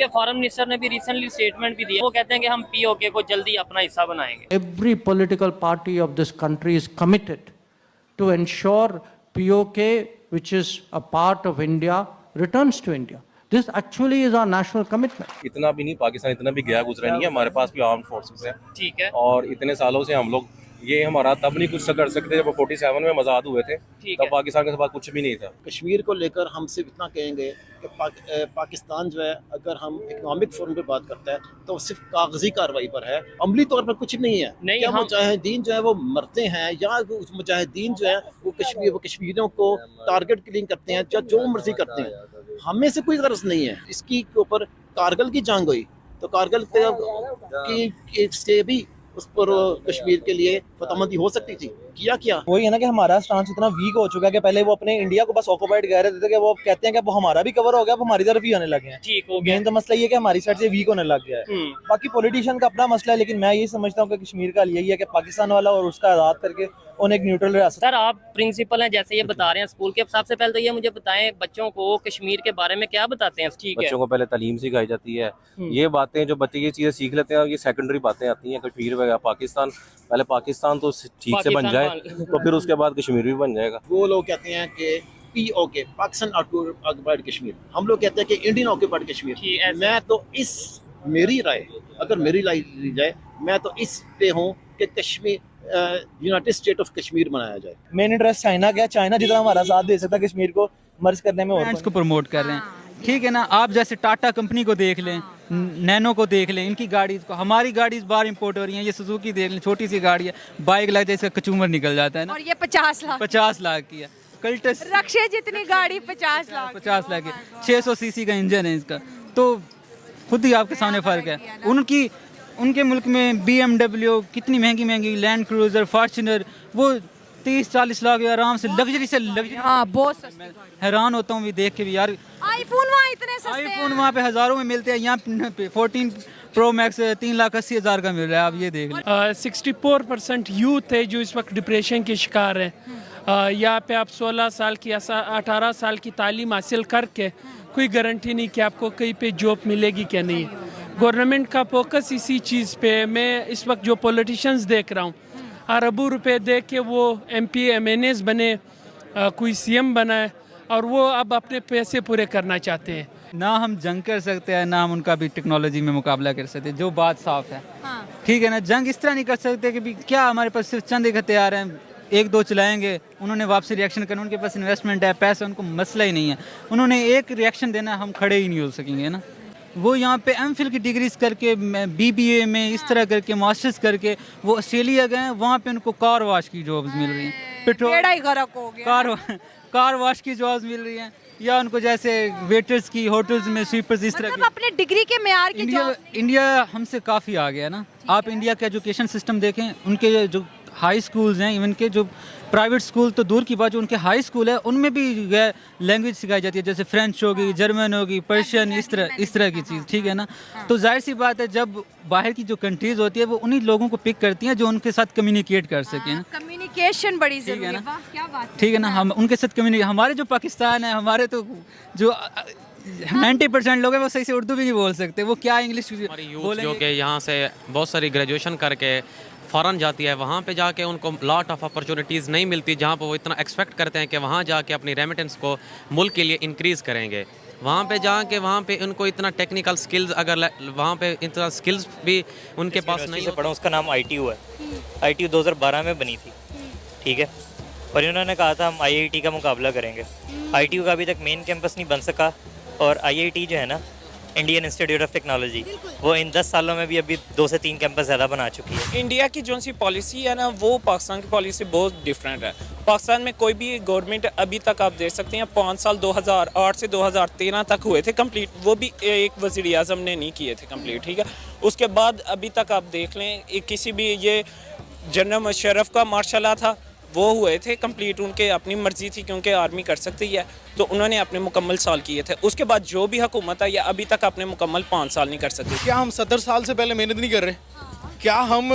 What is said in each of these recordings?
के foreign minister ने भी रिसेंटली स्टेटमेंट भी दिया, वो कहते हैं कि हम पीओके को जल्दी अपना हिस्सा बनाएंगे. Every political party of this country is committed to ensure POK, which is a part of India, returns to India. This actually is our national commitment. इतना भी नहीं, पाकिस्तान इतना भी गया गुजरा नहीं है, हमारे पास भी आर्म्ड फोर्सेस है. ठीक है. और इतने सालों से हम लोग, ये हमारा तब नहीं कुछ कर सकते जब 47 में आज़ाद हुए थे, तब पाकिस्तान के पास कुछ भी नहीं था. कश्मीर को लेकर हम सिर्फ इतना कहेंगे कि पाकिस्तान जो है, अगर हम इकोनॉमिक फोरम पे बात करता है तो सिर्फ कागजी कार्रवाई पर है, अमली तौर पर कुछ नहीं है. नहीं, क्या मुजाहिदीन जो है वो मरते हैं, या मुजाहिदीन जो है वो कश्मीरियों को टारगेट किलिंग करते हैं, या जो मर्जी करते हैं, हमें से कोई गर्ज नहीं है. इसकी ऊपर कारगिल की जंग हुई तो कारगिल की से भी उस पर कश्मीर के लिए फतहमंदी हो सकती थी. किया क्या? वही है ना कि हमारा स्टांस इतना वीक हो चुका है कि पहले वो अपने इंडिया को बस ऑक्युपाइड कह रहे थे कि वो कहते हैं कि वो हमारा भी कवर हो गया, वो हमारी तरफ ही आने लगे हैं. ठीक हो गया. मेन तो मसला ये है कि हमारी साइड से वीक होने लग गया है. बाकी पॉलिटिशियन का अपना मसला है, लेकिन मैं यही समझता हूँ कि कश्मीर का यही है कि पाकिस्तान वाला और उसका आज़ाद करके उन्हें एक न्यूट्रल रियासत. सर, आप प्रिंसिपल हैं, जैसे ये बता रहे हैं स्कूल के, सबसे पहले तो ये मुझे बताएं बच्चों को कश्मीर के बारे में क्या बताते हैं? ठीक है, बच्चों को पहले तालीम सिखाई जाती है. ये बातें जो बच्चे ये चीज़ें सीख लेते हैं, ये सेकेंडरी बातें आती हैं. कश्मीर वगैरह पाकिस्तान, पहले पाकिस्तान तो ठीक से बन जाए तो फिर उसके बाद कश्मीर भी बन जाएगा. वो लोग कहते हैं कि पीओके, पाकिस्तान ऑक्युपाइड कश्मीर, हम लोग कहते हैं कि इंडियन ऑक्युपाइड कश्मीर. मैं तो इस, मेरी राय, अगर मेरी राय ली जाए, मैं तो इस पे हूँ कि Kashmir United state of Kashmir बनाया जाए. मेन इंटरेस्ट चाइना का है. चाइना जितना हमारा साथ दे सकता है कश्मीर को मर्ज करने में, ब्रांड्स को प्रमोट कर रहे हैं. ठीक है ना, आप जैसे टाटा कंपनी को देख लें, नैनो को देख लें, इनकी गाड़ीज को, हमारी गाड़ीज बाहर इंपोर्ट हो रही हैं. ये सुजुकी देख लें, छोटी सी गाड़ी है, बाइक लग जाए इसका कचूमर निकल जाता है ना. और ये 50 लाख की है. कल्टस रक्षे जितनी गाड़ी 50 लाख की, 600 सीसी का इंजन है इसका. तो खुद ही आपके सामने फर्क है. उनके मुल्क में BMW कितनी महंगी लैंड क्रूजर, फॉर्च्यूनर, वो 30-40 लाख आराम से लग्जरी. हाँ, बहुत सस्ती. हैरान होता हूँ भी देख के भी यार. आईफोन वहाँ इतने सस्ते हैं. आईफोन वहाँ पे हज़ारों में मिलते हैं, यहाँ 14 प्रो मैक्स 3,80,000 का मिल रहा है. आप ये देख लें. 64% यूथ है जो इस वक्त डिप्रेशन के शिकार है. यहाँ पे आप 16 साल की 18 साल की तालीम हासिल करके कोई गारंटी नहीं कि आपको कहीं पे जॉब मिलेगी क्या नहीं. गवर्नमेंट का फोकस इसी चीज़ पे. मैं इस वक्त जो पॉलिटिशियंस देख रहा हूँ, अरबों रुपए दे के वो MP MNAs बने, कोई CM बना है, और वो अब अपने पैसे पूरे करना चाहते हैं. ना हम जंग कर सकते हैं, ना हम उनका भी टेक्नोलॉजी में मुकाबला कर सकते हैं. जो बात साफ है. हाँ. ठीक है ना, जंग इस तरह नहीं कर सकते कि भी क्या हमारे पास सिर्फ चंद एक हथियार हैं, 1-2 चलाएंगे, उन्होंने वापसी रिएक्शन करना, उनके पास इन्वेस्टमेंट है, पैसा, उनको मसला ही नहीं है. उन्होंने एक रिएक्शन देना, हम खड़े ही नहीं हो सकेंगे ना. वो यहाँ पे MPhil की डिग्रीज करके, BBA में इस तरह करके, मास्टर्स करके वो ऑस्ट्रेलिया गए हैं. वहाँ पे उनको कार वॉश की जॉब्स मिल रही हैं, पेट्रोल कार वॉश की जॉब्स मिल रही हैं, या उनको जैसे वेटर्स की, होटल्स में स्वीपर्स, इस तरह की. अपने डिग्री के मेयार की इंडिया हमसे काफ़ी आ गया ना. आप इंडिया का एजुकेशन सिस्टम देखें, उनके जो हाई स्कूल्स हैं, इवन के जो प्राइवेट स्कूल तो दूर की बात, जो उनके हाई स्कूल है उनमें भी लैंग्वेज सिखाई जाती है, जैसे फ्रेंच होगी, जर्मन होगी, पर्शियन, इस तरह की चीज़. ठीक है ना. तो जाहिर सी बात है, जब बाहर की जो कंट्रीज़ होती है वो उन्हीं लोगों को पिक करती हैं जो उनके साथ कम्युनिकेट कर सकें. कम्युनिकेशन बड़ी जरूरी है. वाह, क्या बात है. ठीक है ना. हम उनके साथ हमारे जो पाकिस्तान है, हमारे तो जो 90% लोग हैं वो सही से उर्दू भी नहीं बोल सकते. वो क्या इंग्लिश बोलेंगे. जो कि यहाँ से बहुत सारी ग्रेजुएशन करके फ़ौरन जाती है, वहाँ पे जाके उनको लॉट ऑफ अपॉर्चुनिटीज़ नहीं मिलती, जहाँ पर वो इतना एक्सपेक्ट करते हैं कि वहाँ जाके अपनी रेमिटेंस को मुल्क के लिए इंक्रीज़ करेंगे. वहाँ पे जाके वहाँ पे उनको इतना टेक्निकल स्किल्स, अगर वहाँ पे इतना स्किल्स भी उनके पास नहीं से पढ़ा. उसका नाम ITU है. ITU 2012 में बनी थी. ठीक है. और इन्होंने कहा था हम IIT का मुकाबला करेंगे. ITU का अभी तक मेन कैंपस नहीं बन सका, और IIT जो है ना, इंडियन इंस्टीट्यूट ऑफ टेक्नोलॉजी, वो इन 10 सालों में भी अभी 2 से 3 कैंपस ज़्यादा बना चुकी है. इंडिया की जो सी पॉलिसी है ना, वो पाकिस्तान की पॉलिसी बहुत डिफरेंट है. पाकिस्तान में कोई भी गवर्नमेंट अभी तक आप देख सकते हैं 5 साल 2008 से 2013 तक हुए थे कंप्लीट, वो भी एक वज़ीर आज़म ने नहीं किए थे कंप्लीट. ठीक है. उसके बाद अभी तक आप देख लें, किसी भी ये जनरल मुशर्रफ का मार्शल था, वो हुए थे कंप्लीट, उनके अपनी मर्जी थी क्योंकि आर्मी कर सकती है, तो उन्होंने अपने मुकम्मल साल किए थे. उसके बाद जो भी हुकूमत है, या अभी तक अपने मुकम्मल 5 साल नहीं कर सकती. क्या हम 70 साल से पहले मेहनत नहीं कर रहे? क्या हम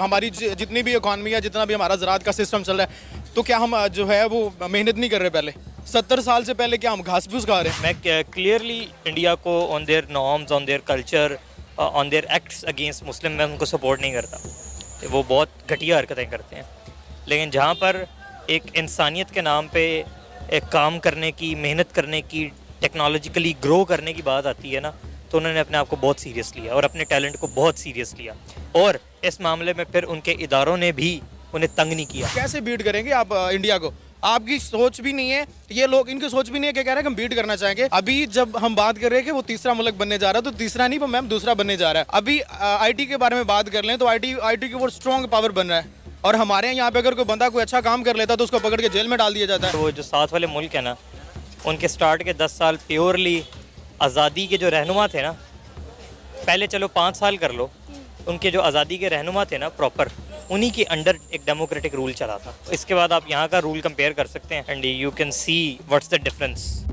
हमारी जितनी भी इकॉनमी है, जितना भी हमारा ज़राअत का सिस्टम चल रहा है, तो क्या हम जो है वो मेहनत नहीं कर रहे पहले? 70 साल से पहले क्या हम घास फूस खा रहे हैं? मैं क्लियरली इंडिया को on their norms, on their culture, on their acts against मुस्लिम मैं उनको सपोर्ट नहीं करता, वो बहुत घटिया हरकतें करते हैं। लेकिन जहाँ पर एक इंसानियत के नाम पे एक काम करने की, मेहनत करने की, टेक्नोलॉजिकली ग्रो करने की बात आती है ना, तो उन्होंने अपने आप को बहुत सीरियस लिया और अपने टैलेंट को बहुत सीरियस लिया, और इस मामले में फिर उनके इदारों ने भी उन्हें तंग नहीं किया। कैसे बीट करेंगे आप इंडिया को? आपकी सोच भी नहीं है, ये लोग इनकी सोच भी नहीं है कि कह रहे हैं कि हम बीट करना चाहेंगे। अभी जब हम बात कर रहे हैं कि वो तीसरा मुल्क बनने जा रहा है, तो तीसरा नहीं मैम दूसरा बनने जा रहा है। अभी आईटी के बारे में बात कर लें तो आईटी की वो स्ट्रॉन्ग पावर बन रहा है, और हमारे यहाँ पे अगर कोई बंदा कोई अच्छा काम कर लेता तो उसको पकड़ के जेल में डाल दिया जाता है। वो जो साथ वाले मुल्क है ना, उनके स्टार्ट के 10 साल प्योरली आज़ादी के जो रहनुमा थे ना, पहले चलो 5 साल कर लो, उनके जो आज़ादी के रहनुमा थे ना प्रॉपर, उन्हीं के अंडर एक डेमोक्रेटिक रूल चला था। इसके बाद आप यहाँ का रूल कंपेयर कर सकते हैं and you can see what's the difference.